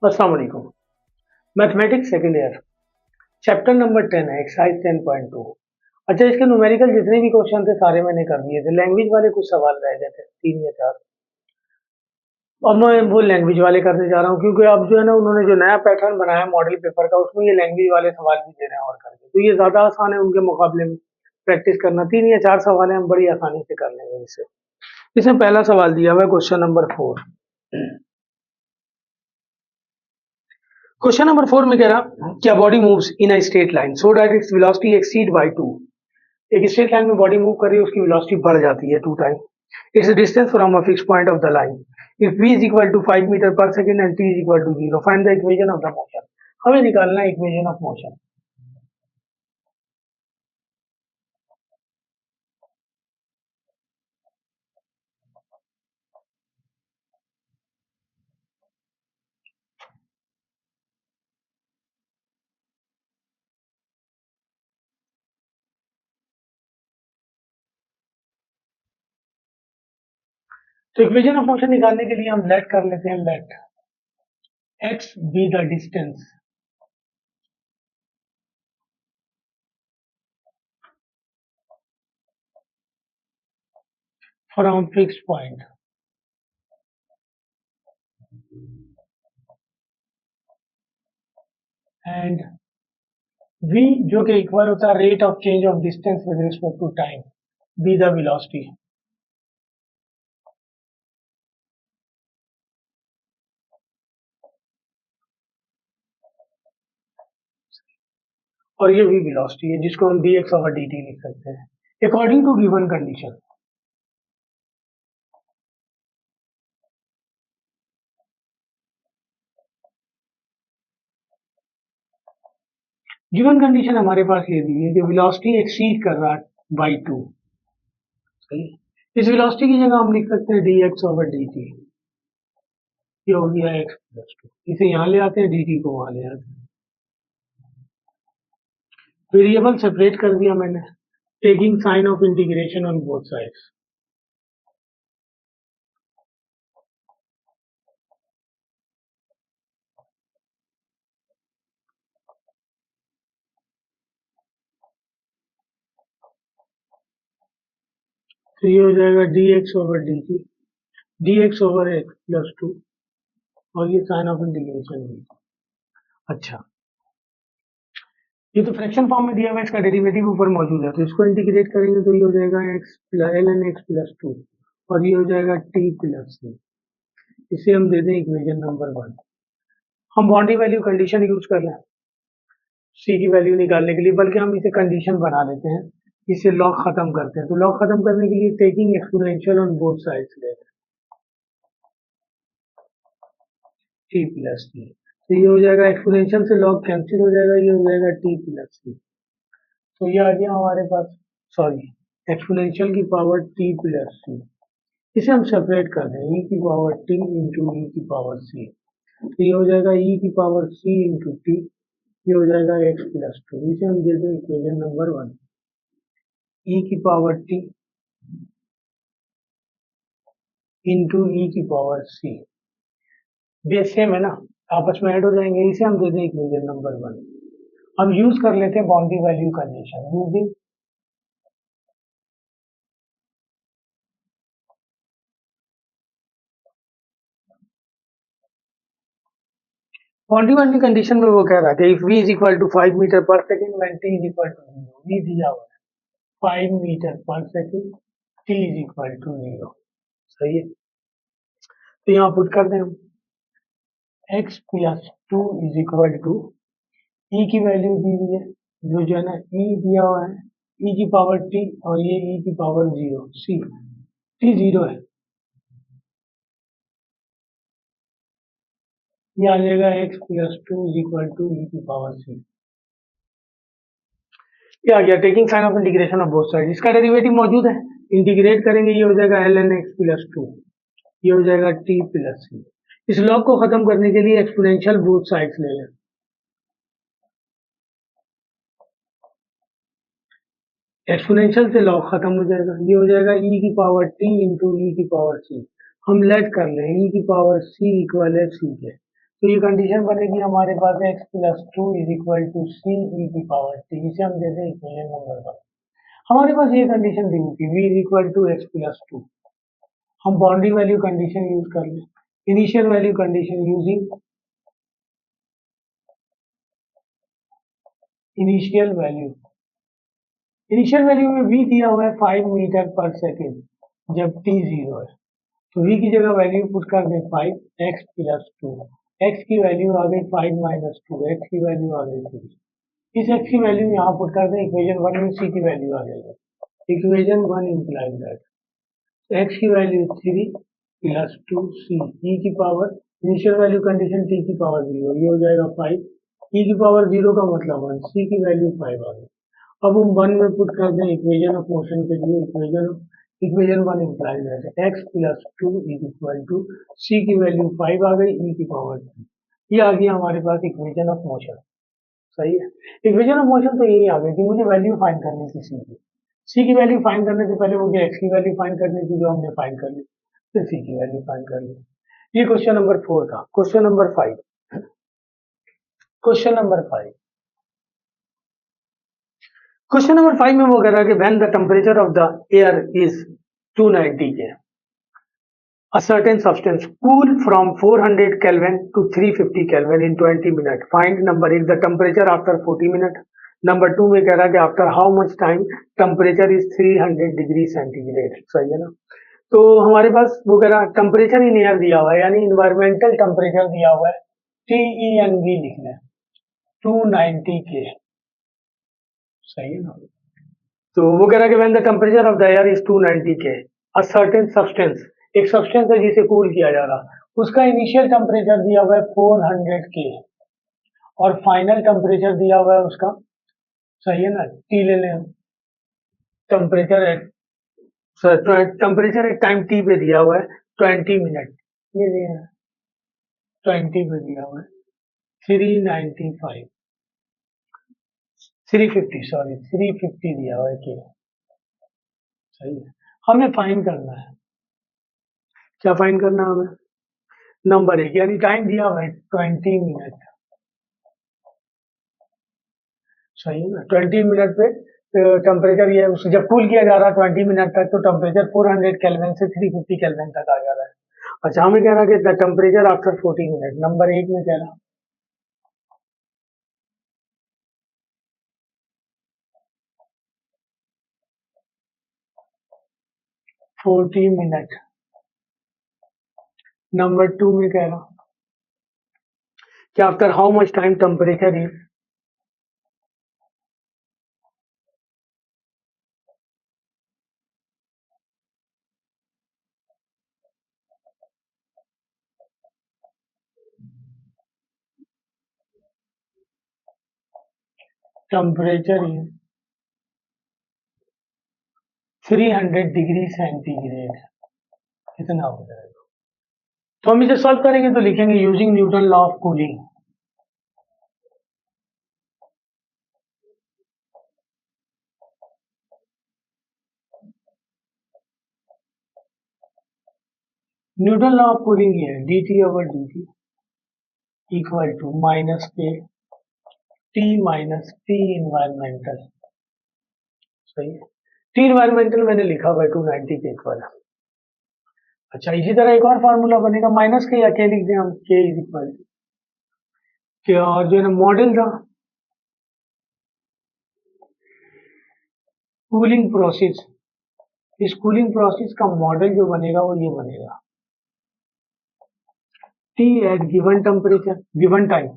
अस्सलाम वालेकुम। Mathematics second year chapter number 10 है एक्सरसाइज 10.2। अच्छा, इसके न्यूमेरिकल जितने भी क्वेश्चन थे सारे मैंने कर दिए थे। लैंग्वेज वाले कुछ सवाल रह गए थे, 3 या 4। अब मैं वो लैंग्वेज वाले करने जा रहा हूँ क्योंकि अब जो है ना उन्होंने जो नया पैटर्न बनाया मॉडल पेपर का उसमें ये लैंग्वेज वाले सवाल भी दे रहे हैं और करके, तो ये ज़्यादा आसान है उनके मुकाबले में प्रैक्टिस करना। 3 या 4 सवाल हैं, हम बड़ी आसानी से कर लेंगे इसे। इसमें पहला सवाल दिया हुआ है क्वेश्चन नंबर 4। क्वेश्चन नंबर 4 में कह रहा क्या body moves in a straight line so that its velocity exceed by 2। एक स्ट्रेट लाइन में बॉडी मूव कर रही है, उसकी वेलोसिटी बढ़ जाती है 2 time. Its distance from a fix point of the line if v is equal to 5 metre per second and t is equal to 0 find the equation of the motion. हमें निकालना है इक्वेशन ऑफ मोशन। तो equation of motion निकालने के लिए हम let कर लेते हैं, let x be the distance from fix point and v जो कि इक्वल होता है rate of change of distance with respect to time, be the velocity. और ये भी वेलोसिटी है जिसको हम dx ओवर dt लिख सकते हैं according to given condition. Given condition हमारे पास ये दी है कि वेलोसिटी एक्सीड कर रहा है बाई 2। सही, इस वेलोसिटी की जगह हम लिख सकते हैं dx ओवर dt। ये हो गया x प्लस 2। इसे यहाँ ले आते हैं, dt को वहां ले आते हैं। वेरिएबल सेपरेट कर दिया मैंने, taking sign of integration on both sides. तो ये हो जाएगा dx over dt, dx over x plus 2 और ये साइन ऑफ इंटीग्रेशन भी। अच्छा, ये तो फ्रैक्शन फॉर्म में दिया हुआ है, इसका डेरिवेटिव ऊपर मौजूद है, तो इसको इंटीग्रेट करेंगे तो ये हो जाएगा x ln x प्लस 2 और ये हो जाएगा t प्लस 2। इसे हम दे दें इक्वेशन नंबर 1। हम बाउंड्री वैल्यू कंडीशन यूज कर लें c की वैल्यू निकालने के लिए, बल्कि हम इसे कंडीशन बना लेते हैं, इसे लॉग खत्म करते हैं। तो लॉग खत्म करने के लिए taking exponential on both sides ले t प्लस टी। तो ये हो जाएगा एक्सपोनेंशियल से लॉग कैंसिल हो जाएगा, ये हो जाएगा t प्लस टी। तो ये आ गया हमारे पास, सॉरी, एक्सपोनेंशियल की पावर t प्लस टी। इसे हम सेपरेट कर दें, e की पावर t इंटू ई की पावर c। तो ये हो जाएगा e की पावर c इंटू टी, ये हो जाएगा x प्लस 2। इसे हम दे दें इक्वेशन नंबर 1। e की पावर t इंटू ई की पावर c, बेस सेम है ना, आपस में ऐड हो जाएंगे। इसे हम दे दें इक्वेशन नंबर 1। हम यूज कर लेते हैं boundary value condition using boundary value condition में। वो कह रहा है कि if v is equal to 5 metre per second when t is equal to 0, v दिया हुआ है 5 metre per second, t is equal to 0। सही है, तो यहाँ पुट कर दें हम x plus 2 is equal to e की वैल्यू दी हुई है, जो है ना e दिया हुआ है e की पावर t और ये e की पावर 0 c, t 0 है, ये आ जाएगा x plus 2 is equal to e की पावर c। ये आ गया taking sign of integration of both side. इसका डेरिवेटिव मौजूद है, इंटीग्रेट करेंगे, ये हो जाएगा ln x प्लस 2, ये हो जाएगा t प्लस c। इस लॉग को खत्म करने के लिए एक्सपोनेंशियल बोथ साइड्स ले लें। एक्सपोनेंशियल से लॉग खत्म हो जाएगा, ये हो जाएगा e की पावर t इंटू ई की पावर c। हम लेट कर लें e की पावर c इक्वल है c के, तो ये कंडीशन बनेगी हमारे पास x plus two is equal to C E की पावर टी, इसे हम देते हैं इक्वेशन नंबर 1। हमारे पास ये कंडीशन दी हुई थी v is equal to X plus two. हम बाउंड्री वैल्यू कंडीशन यूज कर लें, initial value condition using initial value. Initial value में v दिया हुआ है 5 मीटर पर सेकेंड जब t 0 है, तो v की जगह वैल्यू पुट कर दें 5 x प्लस टू, x की वैल्यू आ गई 5 माइनस टू, x की वैल्यू आ गई 3। इस x की वैल्यू यहाँ पुट कर दें, इक्वेशन 1 में c की वैल्यू आ जाएगी। इक्वेशन 1 इम्प्लाइज दैट x की value 3 plus two C E की power, initial value condition t की पावर 0, ये हो जाएगा 5, e की पावर 0 का मतलब 1, c की वैल्यू 5 आ गई। अब हम 1 में पुट कर दें इक्वेशन ऑफ मोशन के लिए, equation 1 implies that x plus two is equal to c की वैल्यू 5 आ गई, e की पावर 3, ये आ गया हमारे पास इक्वेशन ऑफ मोशन। सही है, इक्वेशन ऑफ मोशन तो यही आ गई थी, मुझे वैल्यू फाइंड करनी थी सी की वैल्यू फाइंड करने से पहले मुझे एक्स की वैल्यू फाइंड करनी थी, जो हमने फाइंड कर ली, फिर सी की वैल्यू फाइंड कर ली। ये क्वेश्चन नंबर 4 था। Question number 5, question number 5, question number 5 में वो कह रहा है कि when the temperature of the air is 290 के, a certain substance cool from 400 Kelvin to 350 Kelvin in 20 minutes. Find number 1 the temperature after 40 minutes. Number 2 में कह रहा है कि after how much time temperature is 300 degree centigrade. सही है ना। तो हमारे पास वो कह रहा है टेम्परेचर इन एयर दिया हुआ है, यानी इन्वायरमेंटल टेम्परेचर दिया हुआ है, TENV लिखना है 290 के। सही है ना। तो वो कह रहा है कि when the temperature of the air is 290 के, अ सर्टेन सब्सटेंस, एक सब्सटेंस है जिसे कूल किया जा रहा, उसका इनिशियल टेम्परेचर दिया हुआ है 400 के और फाइनल टेम्परेचर दिया हुआ है उसका, सही है ना, टी ले लें, टेम्परेचर एक टाइम टी पे दिया हुआ है 20 मिनट, ये दिया है 20 पे दिया हुआ है 395 350 दिया हुआ है के। सही है, हमें फाइंड करना है, क्या फाइंड करना है हमें, नंबर 1 यानी टाइम दिया हुआ है 20 मिनट। सही है ना, 20 मिनट पे टेम्परेचर ये जब कूल किया जा रहा है 20 मिनट तक, तो टेम्परेचर 400 केल्विन से 350 केल्विन तक आ जा रहा है। अच्छा, हमें कह रहा है कि the temperature after 40 minute, number 1 में कह रहा 40 मिनट, नंबर 2 में कह रहा कि after how much time temperature is temperature is 300 degree centigrade, कितना हो जाएगा। तो हम इसे सॉल्व करेंगे तो लिखेंगे using Newton law of cooling. Newton law of cooling ये है dt/dt equal to minus K T minus T environmental. सही है, टी इन्वायरमेंटल मैंने लिखा हुआ है 290 के इक्वल। अच्छा, इसी तरह एक और फार्मूला बनेगा माइनस के, या के लिख दें हम, के इज इक्वल टू, और जो है ना मॉडल था कूलिंग प्रोसेस, इस कूलिंग प्रोसेस का मॉडल जो बनेगा वो ये बनेगा, T at given temperature, given time,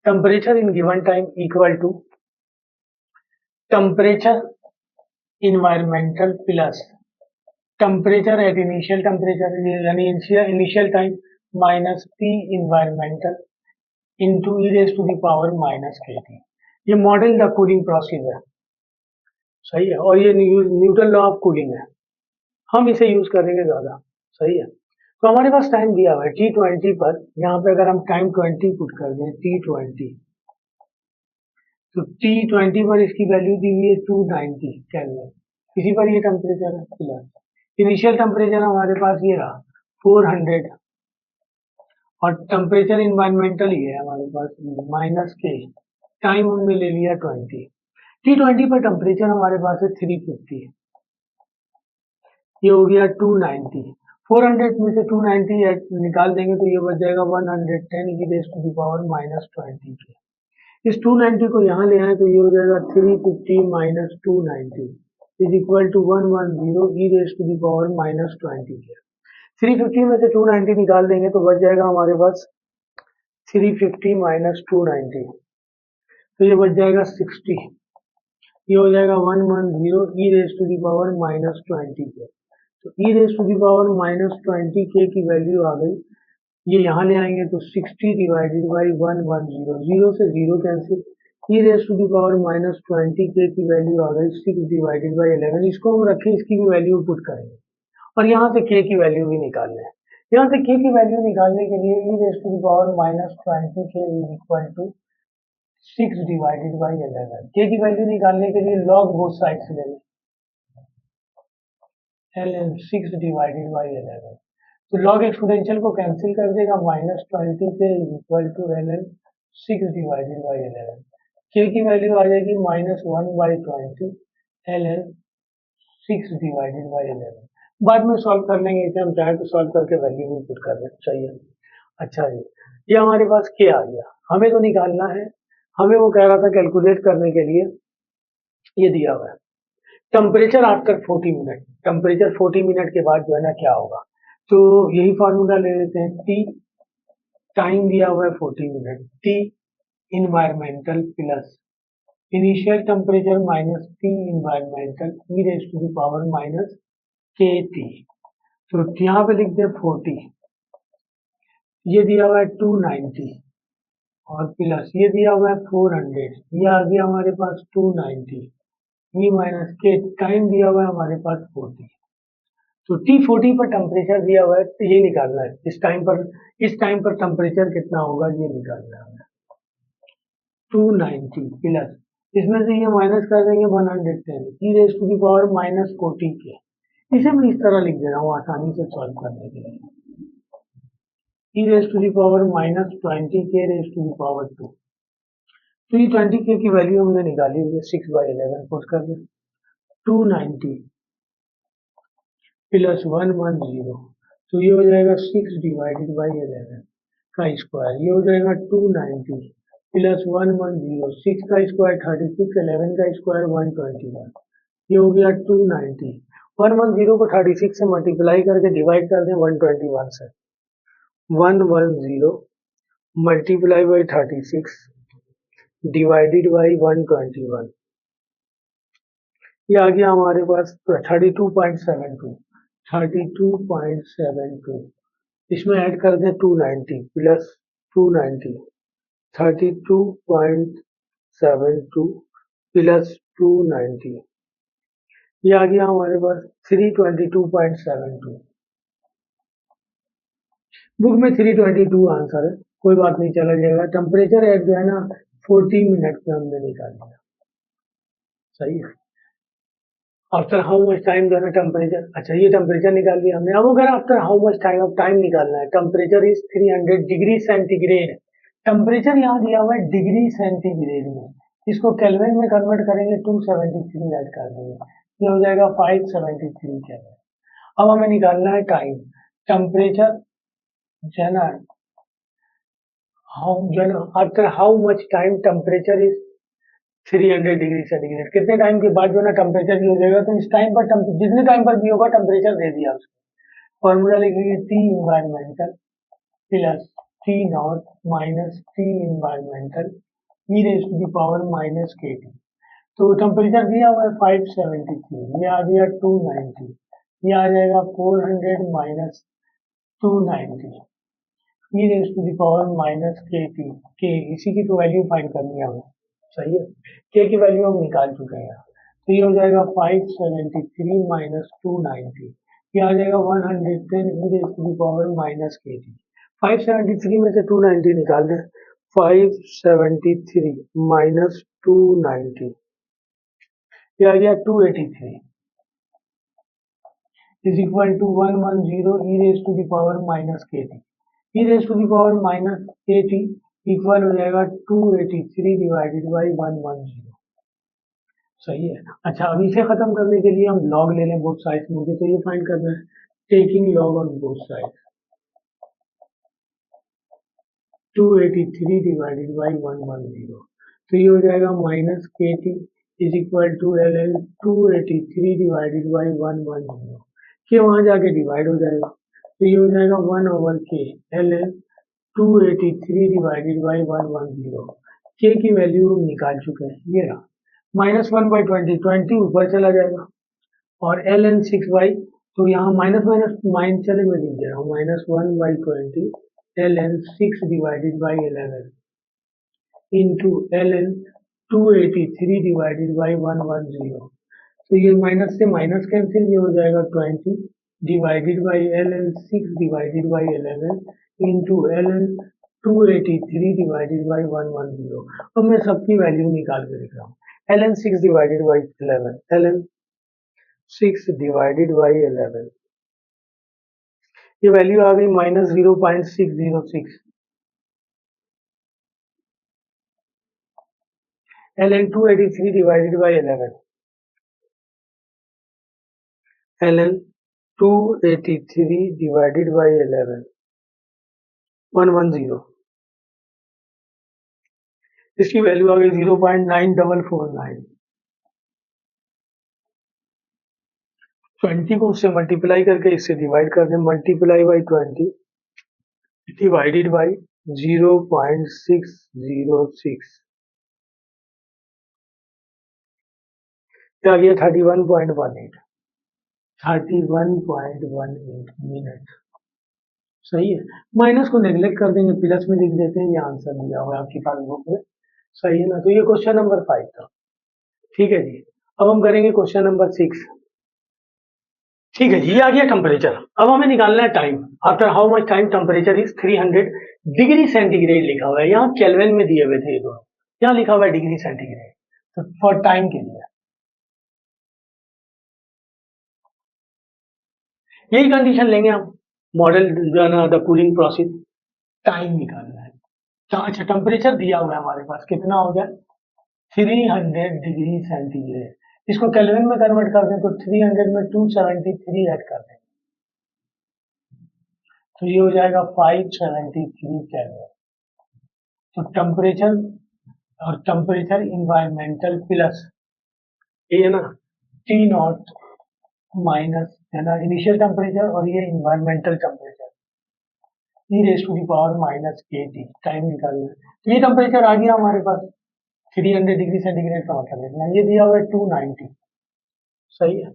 temperature in given time equal to temperature environmental plus temperature at initial temperature, यानी initial time minus T environmental into e raised to the power minus kT। ये model the cooling process है। सही है, और ये Newton law of cooling है, हम इसे यूज करेंगे ज्यादा। सही है, तो हमारे पास टाइम दिया हुआ है T20 पर, यहाँ पे अगर हम टाइम 20 पुट कर दें T20, तो T20 पर इसकी वैल्यू दी हुई है 290 केल्विन, इसी पर ये टेम्परेचर है प्लस इनिशियल टेम्परेचर हमारे पास ये रहा 400 और टेम्परेचर इन्वायरमेंटल ही है हमारे पास माइनस के, टाइम हमने ले लिया 20, T20 पर टेम्परेचर हमारे पास है 350, ये हो गया 290, 400 में से 290 निकाल देंगे तो ये बच जाएगा 110 की raise to the power minus 20 K. इस 290 को यहाँ ले आए तो ये हो जाएगा 350 minus 290 is equal to 110 E raise to the power minus 20 K. 350 में से 290 निकाल देंगे तो बच जाएगा हमारे पास 350 माइनस 290, तो ये बच जाएगा 60, ये हो जाएगा 110 E raise to the power minus 20 K. तो E raise to the power minus 20 K की वैल्यू आ गई, ये यहाँ ले आएंगे तो 60 डिवाइडेड बाई 110, जीरो से zero cancel, E raise to the power minus 20 K की वैल्यू आ गई 6 डिवाइडेड बाई 11, इसको हम रखें, इसकी भी वैल्यू पुट करेंगे और यहाँ से k की वैल्यू भी निकालना है। यहाँ से k की वैल्यू निकालने के लिए E raise to the power minus 20 K is equal to 6 divided by 11, k की वैल्यू निकालने के लिए log बोथ साइड से ले लें, ln 6 डिवाइडेड बाई 11, तो log एक्सपोनेंशियल को कैंसिल कर देगा, minus 20 K is equal to ln 6 divided by 11, k की वैल्यू आ जाएगी माइनस 1/20 ln 6 डिवाइडेड बाई 11। बाद में सॉल्व कर लेंगे, इसे हम चाहे तो सॉल्व करके वैल्यू भी पुट कर दें, चाहिए। अच्छा जी, ये हमारे पास क्या आ गया, हमें तो निकालना है, हमें वो कह रहा था कैलकुलेट करने के लिए, ये दिया हुआ है temperature after 40 minute, temperature 40 minute के बाद जो है ना क्या होगा, तो यही फार्मूला ले लेते हैं, टी टाइम दिया हुआ है 40 minute, T environmental plus initial temperature minus T environmental E raise to the power minus K T, तो यहाँ पे लिख दे 40, ये दिया हुआ है 290 और प्लस ये दिया हुआ है 400, ये आ गया हमारे पास 290, ये माइनस के टाइम दिया हुआ है हमारे पास 40, तो T40 पर टेम्परेचर दिया हुआ है, तो ये निकालना है, इस टाइम पर टेम्परेचर कितना होगा ये निकालना है, 290 प्लस इसमें से ये माइनस कर देंगे 110 E raise to the power minus 40 K, इसे मैं इस तरह लिख दे रहा हूँ आसानी से सॉल्व करने के लिए, E raise to the power minus 20 K rays to the power 2, तो ये 20 के की वैल्यू हमने निकाली हुई है, 6/11 पुट कर दिया, 290 प्लस 110, तो ये हो जाएगा 6 डिवाइडेड बाई 11 का स्क्वायर, ये हो जाएगा 290 प्लस 110, 6 का स्क्वायर 36, 11 का स्क्वायर 121, ये हो गया 290, 110 को 36 से मल्टीप्लाई करके डिवाइड कर दें 121 से, 110 मल्टीप्लाई बाई 36 डिवाइडेड बाई 121, ये आ गया हमारे पास 32.72, 32.72, इसमें ऐड कर दें 290 प्लस 290, 32.72 प्लस 290, ये आ गया हमारे पास 322.72, बुक में 322 आंसर है, कोई बात नहीं चला जाएगा, टेम्परेचर एट जो है ना 40 मिनट में हमने निकाल लिया, सही है। आफ्टर हाउ मच टाइम जो है ना टेम्परेचर, अच्छा ये टेम्परेचर निकाल लिया हमने, अब अगर आफ्टर हाउ मच टाइम अब टाइम निकालना है, temperature is 300 degree centigrade, temperature यहाँ दिया हुआ है डिग्री सेंटीग्रेड में, इसको केल्विन में कन्वर्ट करेंगे 273 ऐड कर देंगे, ये हो जाएगा 573 केल्विन। अब हमें निकालना है टाइम, टेम्परेचर जो है ना after how much time temperature is 300 degree centigrade, कितने टाइम के बाद जो है ना टेम्परेचर भी हो जाएगा, तो इस टाइम पर जितने टाइम पर भी होगा टेम्परेचर दे दिया उसको, फॉर्मूला लिखेंगे T environmental plus T naught minus T environmental E raise to the power minus K T, तो टेम्परेचर दिया हुआ है 573, ये आ गया 290, ये आ जाएगा 400 minus 290 E raise to the power minus K T, के इसी की तो वैल्यू फाइंड करनी है हमें, सही है, के की वैल्यू हम निकाल चुके हैं, तो ये हो जाएगा 573 माइनस 290, ये आ जाएगा 110 E raise to the power minus K T, 573 में से 290 निकाल दें, 573 माइनस 290, ये आ गया 283 is equal to 110 E raise to the power minus K T, E raise to the power minus K T equal हो जाएगा 283 डिवाइडेड बाई 110। सही है। अच्छा, अब इसे खत्म करने के लिए हम लॉग ले लें बोथ साइड। मुझे तो ये फाइंड करना है, taking log on both side. 283 divided by 110, तो ये हो जाएगा minus K T is equal to L L 283 divided by 110 के वहां जाके डिवाइड हो जाएगा, तो ये हो जाएगा 1 के एल एल 283 डिवाइडेड बाई 110। के की वैल्यू हम निकाल चुके हैं, ये रहा -1/20 ऊपर चला जाएगा और एल एन 6/, तो यहाँ माइनस माइनस माइन चले, मैं लिख दे रहा हूँ -1/20 L N 6 divided by 11 into L N 283 divided by 110। तो ये माइनस से माइनस कैंसिल, ये हो जाएगा 20 divided by L N 6 divided by 11 into L N 283 divided by 110। अब मैं सबकी वैल्यू निकाल के लिख रहा हूँ। L N 6 divided by 11, L N 6 divided by 11, ये वैल्यू आ गई -0.606। L N 283 divided by 11, L N 283 divided by 11 110, इसकी वैल्यू आ गई 0.9449। 20 को उससे मल्टीप्लाई करके इससे डिवाइड कर दें, मल्टीप्लाई बाई 20 डिवाइडेड बाई 0.606, आ गया 31.18 मिनट। सही है। माइनस को नेग्लेक्ट कर देंगे, प्लस में लिख देते हैं, ये आंसर दिया हुआ है आपके पास बुक में। सही है ना। तो ये क्वेश्चन नंबर 5 था। ठीक है जी। अब हम करेंगे क्वेश्चन नंबर 6। ठीक है जी, ये आ गया टेम्परेचर। अब हमें निकालना है time. After how much time temperature is 300 degree centigrade लिखा हुआ है, यहाँ केल्विन में दिए हुए थे ये दोनों, यहाँ लिखा हुआ है डिग्री सेंटीग्रेड। तो फॉर टाइम के लिए यही कंडीशन लेंगे हम, मॉडल जो है ना द कूलिंग प्रोसेस, टाइम निकालना है। अच्छा, टेम्परेचर दिया हुआ है हमारे पास, कितना हो गया 300 डिग्री सेंटीग्रेड। इसको केल्विन में कन्वर्ट कर दें तो 300 में 273 ऐड कर दें, तो ये हो जाएगा 573 केल्विन। तो टेम्परेचर और टेम्परेचर इन्वायरमेंटल प्लस ये है ना टी नॉट माइनस है ना इनिशियल टेम्परेचर और ये environmental temperature E raise to the power minus K T, time निकालना है। तो ये टेम्परेचर आ गया हमारे पास 300 डिग्री सेंटीग्रेड का मतलब लिखना, ये दिया हुआ है 290। सही है।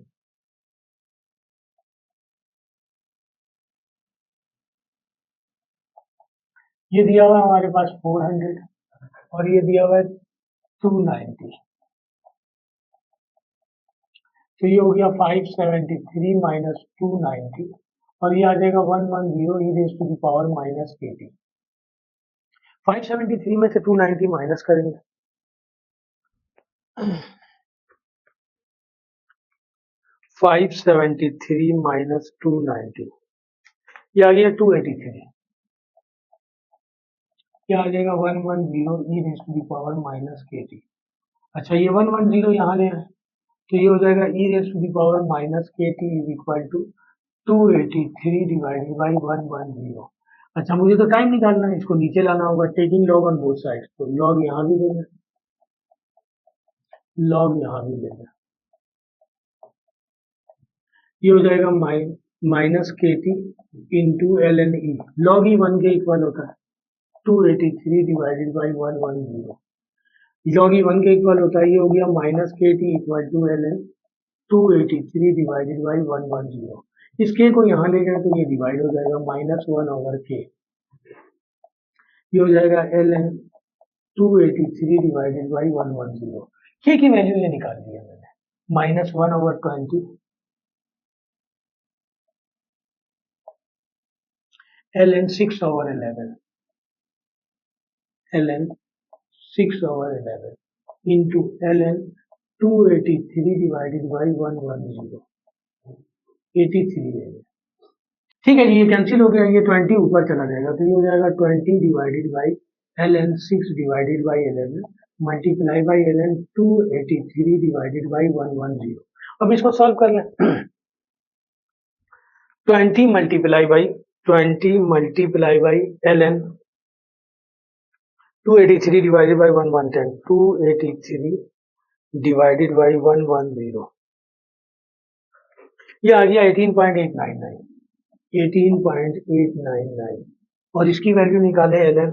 ये दिया हुआ है हमारे पास 400 और ये दिया हुआ है 290, तो ये हो गया 573 माइनस 290 और ये आ जाएगा 110 E raise to the power minus K T. 573 में से 290 माइनस करेंगे, 573 माइनस 290, ये आ गया 283, ये आ जाएगा 110 E raise to the power minus K T. अच्छा, ये 110 यहाँ ले आए, तो ये हो जाएगा E raise to the power minus K T is equal to 283 divided by 110। अच्छा, मुझे तो टाइम निकालना है, इसको नीचे लाना होगा, taking log on both side, तो लॉग यहाँ भी लेना, लॉग यहाँ भी लेना, ये हो जाएगा minus K T into L N E, log E 1 के इक्वल होता है 283 डिवाइडेड बाई 110, लॉग ई 1 के इक्वल होता है, ये हो गया minus K T equal to L N 283 divided by 110। इस के को यहाँ ले जाए तो ये डिवाइड हो जाएगा -1/k, ये हो जाएगा एल एन 283 डिवाइडेड बाई 110। के की वैल्यू ये निकाल दी है मैंने, -1/20 L N 6/11, L N 6/11 into L N 283 divided by 110, 83 है। ठीक है जी, ये कैंसिल हो गया, ये 20 ऊपर चला जाएगा, तो ये हो जाएगा 20 divided by ln 6 divided by ln multiply by ln 283 divided by 110। अब इसको सॉल्व कर लें। 20 multiply by ln 283 divided by 1110, 283 divided by 110, ये आ गया 18.899, 18.899। और इसकी वैल्यू निकाले ln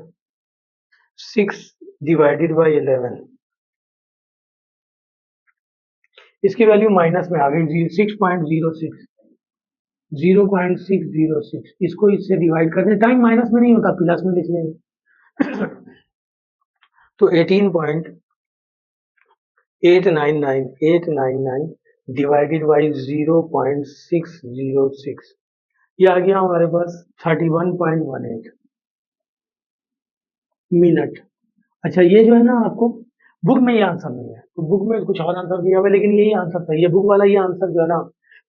6 डिवाइडेड बाई 11, इसकी वैल्यू माइनस में आ गई 6.06, 0.606। इसको इससे डिवाइड कर दें, टाइम माइनस में नहीं होता, प्लस में लिख लेंगे। तो 18.899 डिवाइडेड बाई 0.606, ये आ गया हमारे पास 31.18 मिनट। अच्छा, ये जो है ना, आपको बुक में ये आंसर नहीं है, तो बुक में कुछ और आंसर दिया हुआ है, लेकिन यही आंसर सही है, बुक वाला ये आंसर जो है ना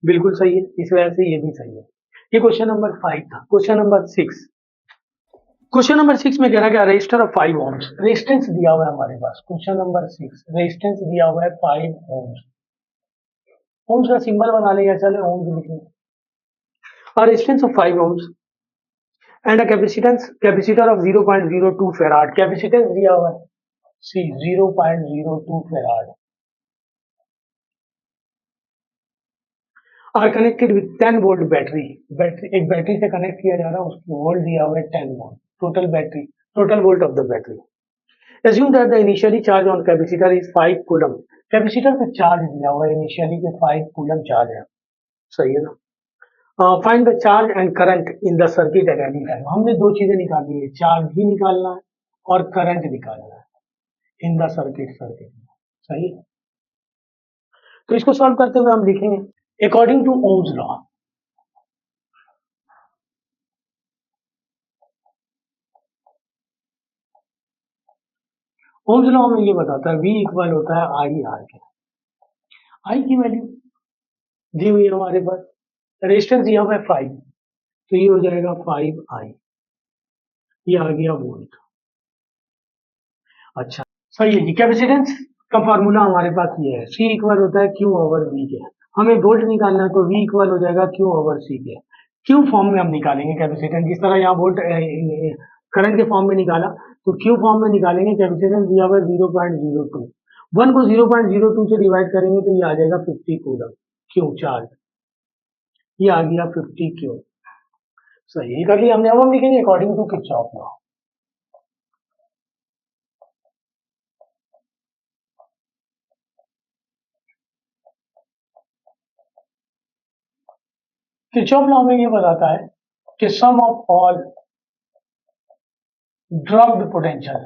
बिल्कुल सही है, इस वजह से ये भी सही है। ये क्वेश्चन नंबर 5 था। क्वेश्चन नंबर 6, क्वेश्चन नंबर 6 में कह रहा है कि रेजिस्टर ऑफ 5 ओम्स, रेजिस्टेंस दिया हुआ है हमारे पास। क्वेश्चन नंबर 6, रेजिस्टेंस दिया हुआ है 5 ओम्स, ओम्स का सिंबल बना लेंगे, चले ओम्स लिखेंगे, और resistance of 5 ohms and a capacitor of 0.02 farad, capacitance दिया हुआ है C 0.02 farad, R connected with 10 volt battery, एक बैटरी से कनेक्ट किया जा रहा है, उसकी वोल्ट दिया हुआ है 10 volt, total volt of the battery. Assume that the initially charge on capacitor is 5 coulomb, capacitor पे चार्ज दिया हुआ है इनिशियली के 5 कूलम चार्ज है, सही है ना। Find the charge and current in the circuit at any time, हमने दो चीजें निकालनी है, चार्ज भी निकालना है और करंट निकालना है इन द सर्किट, सही है। तो इसको सॉल्व करते हुए हम लिखेंगे according to ohm's law, ohm's law में ये बताता है V इक्वल होता है आई आर के, आई की वैल्यू दी हुई है हमारे पास, रेजिस्टेंस दिया हुआ है 5, तो ये हो जाएगा 5 आई, ये आ गया वोल्ट। अच्छा, सही है जी। कैपेसिटेंस का फार्मूला हमारे पास ये है, C इक्वल होता है Q ओवर V के, हमें वोल्ट निकालना है, तो V इक्वल हो जाएगा Q ओवर C के। Q फॉर्म में हम निकालेंगे कैपेसिटेंस, जिस तरह यहाँ वोल्ट करंट के फॉर्म में निकाला, तो Q फॉर्म में निकालेंगे। कैपेसिटेंस दिया हुआ है 0.02, 1 को 0.02 से डिवाइड करेंगे तो ये आ जाएगा 50 कूलम, Q चार्ज, ये आ गया 50 Q, सही है। कर लिया हमने। अब हम लिखेंगे according to Kirchhoff law, Kirchhoff law में ये बताता है कि sum of all dropped potential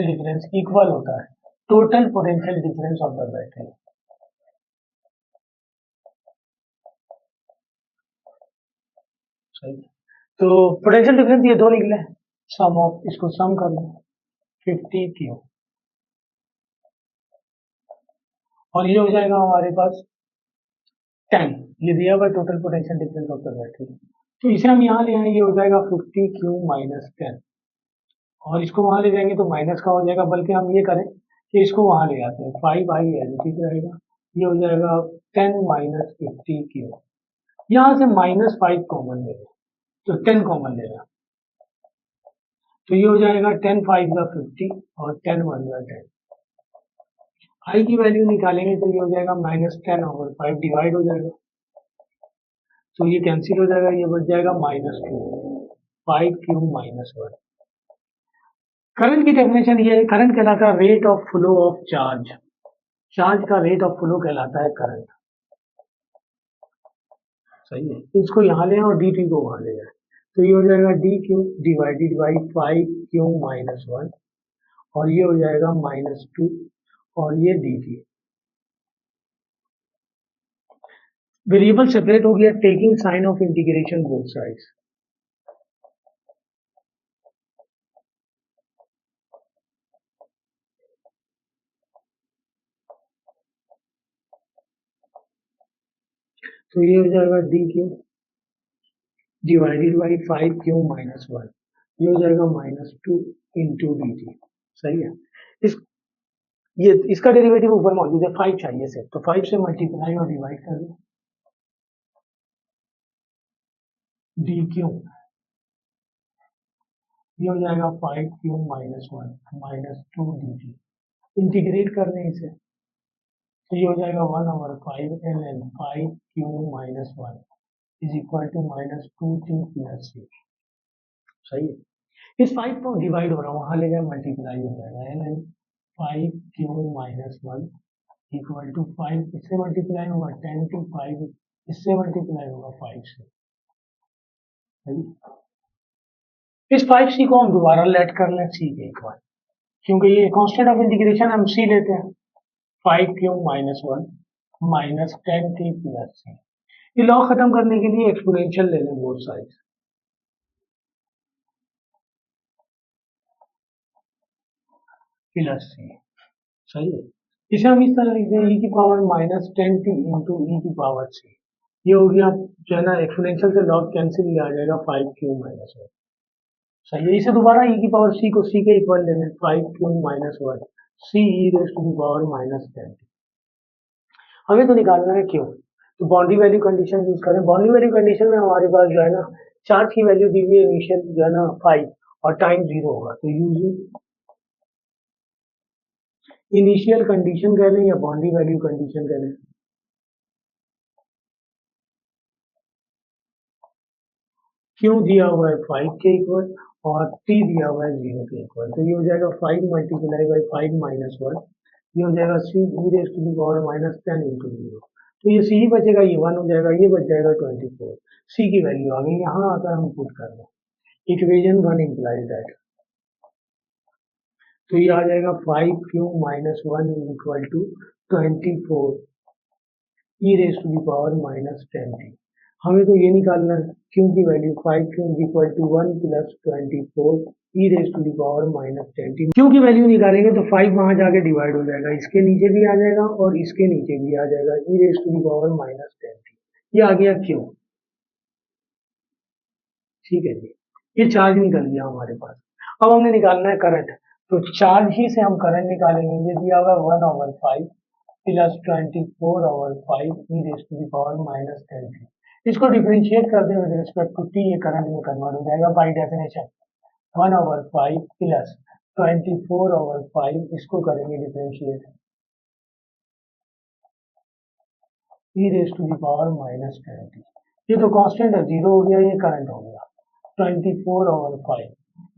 difference equal होता है total potential difference of the battery, सही। तो पोटेंशियल डिफरेंस ये दो निकले, सम ऑफ, इसको सम कर लो 50 क्यू, और ये हो जाएगा हमारे पास 10, ये दिया हुआ total potential difference of the battery, तो इसे हम यहाँ ले आएंगे, ये हो जाएगा 50 क्यू माइनस 10, और इसको वहां ले जाएंगे तो माइनस का हो जाएगा, बल्कि हम ये करें कि इसको वहां ले आते हैं, 5 आई एज ठीक रहेगा, ये हो जाएगा 10 माइनस 50 क्यू, यहाँ से -5 कॉमन ले लें, तो 10 कॉमन ले लें, तो ये हो जाएगा 10 5 का 50 और 10 1 का 10, आई की वैल्यू निकालेंगे तो ये हो जाएगा -10 ओवर 5 डिवाइड हो जाएगा, तो ये कैंसिल हो जाएगा, ये बच जाएगा -2, 5 क्यूब -1। करंट की डेफिनेशन ये है, करंट कहलाता है rate of flow of charge, charge का रेट ऑफ फ्लो कहलाता है करंट, सही है। इसको यहाँ ले और डी टी को वहां ले जाए, तो ये हो जाएगा D Q divided by 5 Q -1, और ये हो जाएगा -2, और ये डी टी, वेरिएबल सेपरेट हो गया, taking sign of integration both sides, तो ये हो जाएगा D Q divided by 5 Q minus 1, ये हो जाएगा -2 इंटू डी टी। सही है। इस ये इसका डेरिवेटिव ऊपर मौजूद है, 5 चाहिए से, तो 5 से मल्टीप्लाई और डिवाइड कर दो, डी क्यू ये हो जाएगा 5 Q minus 1 -2 D T. Integrate कर लें इसे, तो ये हो जाएगा 1/5 ln 5 Q minus 1 is equal to -2t plus 6। सही है। इस 5 को डिवाइड हो रहा हूँ, वहां ले गए मल्टीप्लाई हो जाएगा, ln 5 Q minus 1 equal to 5, इससे मल्टीप्लाई होगा 10t 5, इससे मल्टीप्लाई होगा 5 से। सही। इस 5c को हम दोबारा लेट कर लें c के इक्वल, क्योंकि ये कांस्टेंट ऑफ इंटीग्रेशन हम c लेते हैं, 5 Q minus 1 minus 10t plus c। ये लॉ खत्म करने के लिए एक्सपोनेंशियल ले लें बोथ साइड, प्लस c। सही है। इसे हम इस तरह लिखते हैं e की पावर -10t इंटू e की पावर c। ये हो गया जो है ना, एक्सपोनेंशियल से लॉग कैंसिल, ये आ जाएगा 5 क्यू माइनस 1। सही है। इसे दोबारा e की पावर c को c के इक्वल ले लें, 5 Q minus 1 c e raise to the power -10t। हमें तो निकालना है क्यों, तो बाउंड्री वैल्यू कंडीशन यूज करें। बाउंड्री वैल्यू कंडीशन में हमारे पास जो है ना, चार्ज की वैल्यू दी हुई है, इनिशियल जो है ना 5 और टाइम 0 होगा, तो यूजिंग इनिशियल कंडीशन कह लें या बाउंड्री वैल्यू कंडीशन कह लें, क्यों दिया हुआ है 5 के इक्वल और t दिया हुआ है 0 के इक्वल, तो ये हो जाएगा 5 मल्टीप्लाई बाई 5 माइनस 1, ये हो जाएगा c e raise to the power -10 into 0। तो ये c ही बचेगा, ये 1 हो जाएगा, ये बच जाएगा 24। c की वैल्यू आ गई, यहाँ आकर हम पुट कर दें इक्वेशन 1 इम्प्लाइज दैट, तो ये आ जाएगा 5 Q minus 1 is equal to 24 E raise to the power -10t। हमें तो ये निकालना है क्यू की value, 5 Q is equal to 1 plus 24 E raise to the power -10t। Q की वैल्यू निकालेंगे तो 5 वहां जाके डिवाइड हो जाएगा, इसके नीचे भी आ जाएगा और इसके नीचे भी आ जाएगा, E raise to the power -10t। ये आ गया क्यू। ठीक है जी, ये चार्ज निकल गया हमारे पास। अब हमने निकालना है करंट, तो चार्ज ही से हम करंट निकालेंगे। ये दिया हुआ है 1/5 plus 24/5 E raise to the power -10t। इसको डिफरेंशिएट कर दें विद रिस्पेक्ट टू टी, ये करंट में कन्वर्ट हो जाएगा बाय डेफिनेशन। 1/5 प्लस 24/5, इसको करेंगे differentiate, E raise to the power -10t। ये तो कांस्टेंट है, 0 हो गया, ये करंट हो गया 24/5।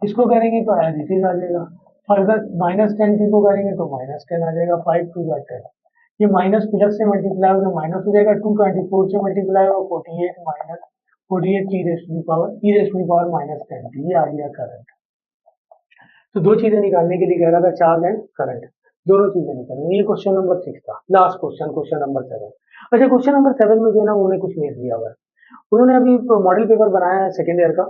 इसको करेंगे तो एज इट इज आ जाएगा। फर्दर -10t को करेंगे तो -10 आ जाएगा, 5 टू 10। ये माइनस प्लस से मल्टीप्लाई होगा माइनस हो जाएगा, 224 से मल्टीप्लाई होगा 48 minus 48 E raise to the power -10t। ये आ गया करंट। तो दो चीजें निकालने के लिए कह रहा था, चार्ज एंड करंट, दोनों चीजें निकालनी। ये क्वेश्चन नंबर 6 था, लास्ट क्वेश्चन, क्वेश्चन नंबर 7। अच्छा, क्वेश्चन नंबर 7 में जो है ना, उन्होंने कुछ मिस दिया हुआ है। उन्होंने अभी मॉडल पेपर बनाया है सेकेंड ईयर का,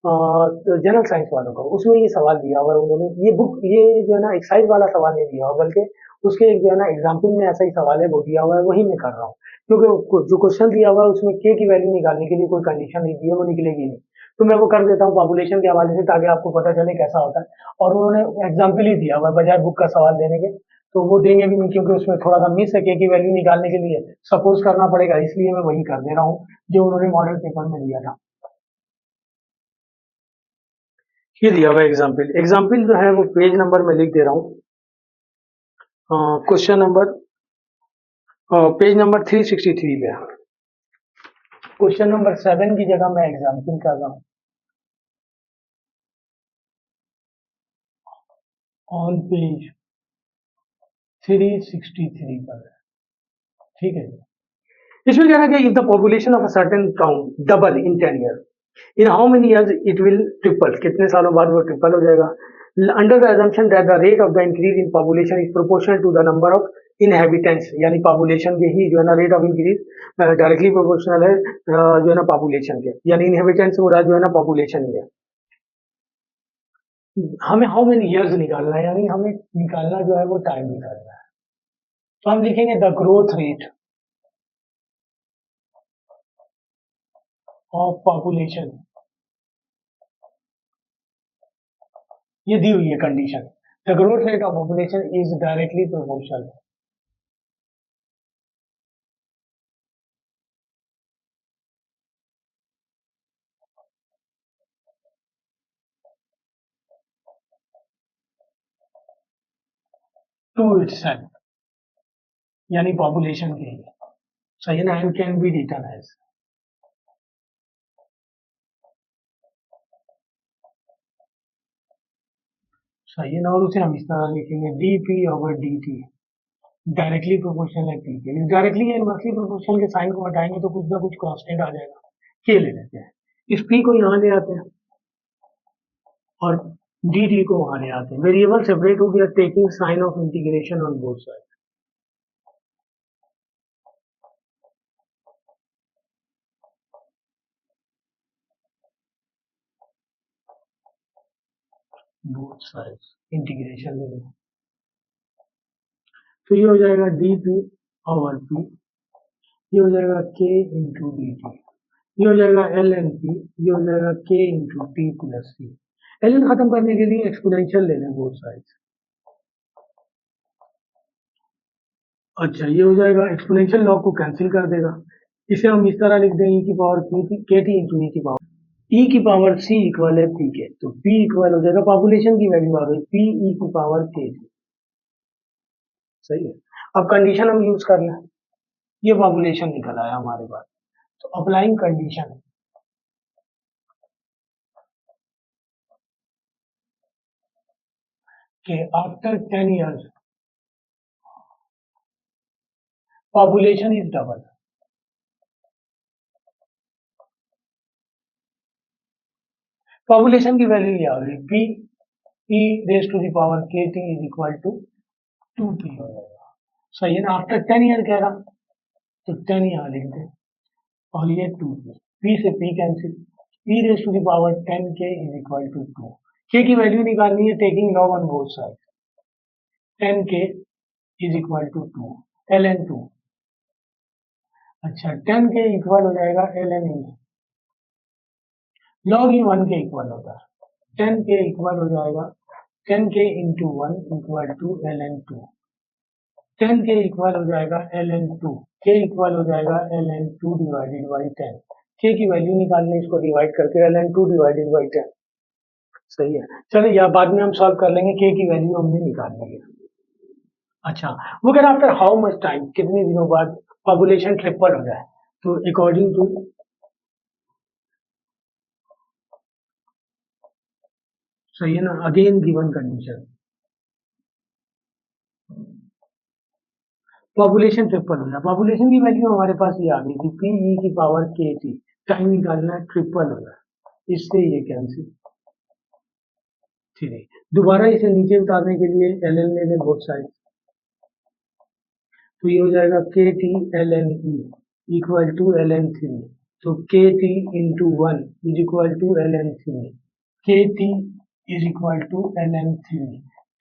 जनरल साइंस वालों का, उसमें ये सवाल दिया हुआ है उन्होंने। ये बुक, ये जो है ना एक्साइज वाला सवाल नहीं दिया हुआ, बल्कि उसके एक जो है ना एग्जाम्पल में ऐसा ही सवाल है वो दिया हुआ है, वही मैं कर रहा हूँ। क्योंकि जो क्वेश्चन दिया हुआ है उसमें के की वैल्यू निकालने के लिए कोई कंडीशन नहीं दी है, वो निकलेगी नहीं, तो मैं वो कर देता हूँ पॉपुलेशन के हवाले से, ताकि आपको पता चले कैसा होता है। और उन्होंने एग्जाम्पल ही दिया हुआ है बजाय बुक का सवाल देने के, तो वो देंगे भी नहीं, क्योंकि उसमें थोड़ा सा मिस है, के की वैल्यू निकालने के लिए सपोज करना पड़ेगा, इसलिए मैं वही कर दे रहा हूँ जो उन्होंने मॉडल पेपर में दिया था। ये दिया हुआ एग्जाम्पल, एग्जाम्पल जो है वो पेज नंबर में लिख दे रहा हूँ, क्वेश्चन नंबर पेज नंबर 363 पे। क्वेश्चन नंबर 7 की जगह मैं एग्जाम्पल कर रहा हूँ ऑन पेज 363 पर। ठीक है, इसमें कह रहा है कि if the population of a certain town double in 10 year, in how many years it will triple, कितने सालों बाद वो ट्रिपल हो जाएगा, under the assumption that the rate of the increase in population is proportional to the number of inhabitants, यानी population के ही जो है ना rate of increase directly proportional है जो है ना पॉपुलेशन के, यानी इनहेबिटेंट्स हो रहा जो है ना पॉपुलेशन ही है। हमें हाउ मेनी इयर्स निकालना है, यानी हमें निकालना जो है वो टाइम निकालना है। तो हम लिखेंगे the growth rate of population, ये दी हुई है condition, the growth rate of population is directly proportional to itself, यानी पॉपुलेशन के लिए, सही है ना, and can be written as, सही है ना, और उसे हम इस तरह लिखेंगे D P over D T directly proportional है पी के लिए, डायरेक्टली या इनवर्सली प्रोपोर्शनल के साइन को हटाएंगे तो कुछ ना कुछ कांस्टेंट आ जाएगा, के ले लेते हैं, इस पी को यहाँ ले आते हैं और डी टी को वहां ले आते हैं, वेरिएबल सेपरेट हो गया, taking sign of integration on both side, both sides integration ले लो, तो ये हो जाएगा डी पी ओवर पी, ये हो जाएगा के इंटू डी टी, ये हो जाएगा एल एन पी, ये हो जाएगा के इंटू टी प्लस सी, एल एन खत्म करने के लिए एक्सपोनेंशियल ले लें बोथ साइड्स, अच्छा ये हो जाएगा, एक्सपोनेंशियल लॉग को कैंसिल कर देगा, इसे हम इस तरह लिख दें ई की पावर के टी इंटू ई की पावर, ई की पावर सी इक्वल है पी के, तो पी इक्वल हो जाएगा, पॉपुलेशन की वैल्यू आ गई पी ई की पावर के टी, सही है, अब कंडीशन हम यूज कर लें, ये पॉपुलेशन निकल आया हमारे पास, तो अप्लाइंग कंडीशन के after 10 years population is double, population की वैल्यू ये आ गई P E raise to the power K T is equal to 2p हो जाएगा, सही है ना, आफ्टर 10 ईयर कह रहा, तो 10 यहाँ लिख दे और ये 2p, p से p cancel, e raise to the power 10k is equal to 2, k की वैल्यू निकालनी है taking log on both side, 10k is equal to 2 ln 2, अच्छा 10k इक्वल हो जाएगा ln e, लॉग ही 1 के इक्वल होता है, 10k इक्वल हो जाएगा 10k into 1 equal to ln 2, 10k equal हो जाएगा ln 2, k इक्वल हो जाएगा ln 2 डिवाइडेड बाई 10, k की वैल्यू निकालने इसको डिवाइड करके ln 2 डिवाइडेड बाई 10, सही है, चलिए या बाद में हम सॉल्व कर लेंगे, k की वैल्यू हमने निकालनी है, अच्छा वो कह रहा आफ्टर हाउ मच टाइम, कितने दिनों बाद पॉपुलेशन ट्रिपल हो जाए, तो अकॉर्डिंग टू, सही है ना, again given condition population triple हो जाए, पॉपुलेशन की वैल्यू हमारे पास ये आ गई थी पी ई की पावर के टी, टाइम निकालना है ट्रिपल हो जाए, इससे ये कैंसिल, ठीक है, दोबारा इसे नीचे उतारने के लिए एल एन ले लें बोथ साइड, तो ये हो जाएगा K T L N E equal to L N three, तो K T into 1 is equal to L N three, K T is equal to L N three,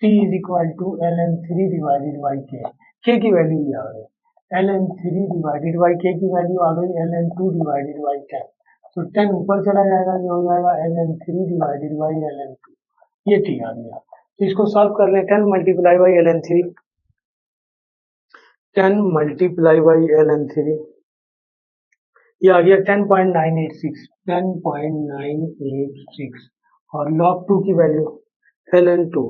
T is equal to L N three divided by K की value ये आ गई, L N three divided by K की value आ गई L N two divided by 10, तो 10 ऊपर चला जाएगा, ये हो जाएगा L N three divided by L N two, ये टी आ गया, तो इसको सॉल्व कर लें, 10 multiply by L N three, 10 multiply by L N three, ये आ गया 10.986, 10.986 और log 2 की वैल्यू ln 2,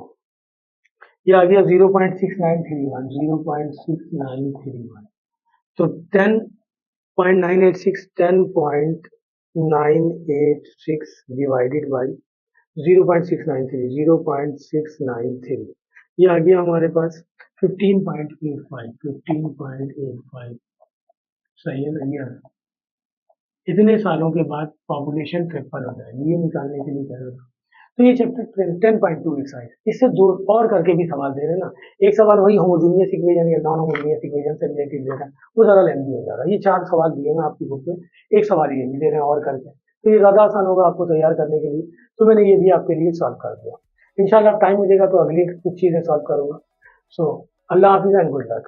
ये आ गया 0.6931, 0.6931, तो 10.986, 10.986 डिवाइडेड बाई 0.693, 0.693, ये आ गया हमारे पास 15.85, 15.85, सही है ना, ये इतने सालों के बाद पॉपुलेशन ट्रिपल हो जाएगी, ये निकालने के लिए कह रहा था, तो ये चैप्टर 10.2 एक्सरसाइज, इससे दो और करके भी सवाल दे रहे हैं ना, एक सवाल वही होमोजीनियस इक्वेशन या नॉन होमोजीनियस इक्वेशन से रिलेटेड दे रहा है, वो ज़्यादा लेंथी हो जा रहा है, ये 4 सवाल दिए हैं आपकी बुक में, एक सवाल ये भी दे रहे हैं और करके, तो ये ज़्यादा आसान होगा आपको तैयार करने के लिए, तो मैंने ये भी आपके लिए सॉल्व कर दिया, इंशाल्लाह टाइम मिलेगा तो अगली कुछ चीज़ें सॉल्व करूंगा, सो अल्लाह हाफिज़ एंड गुड लक।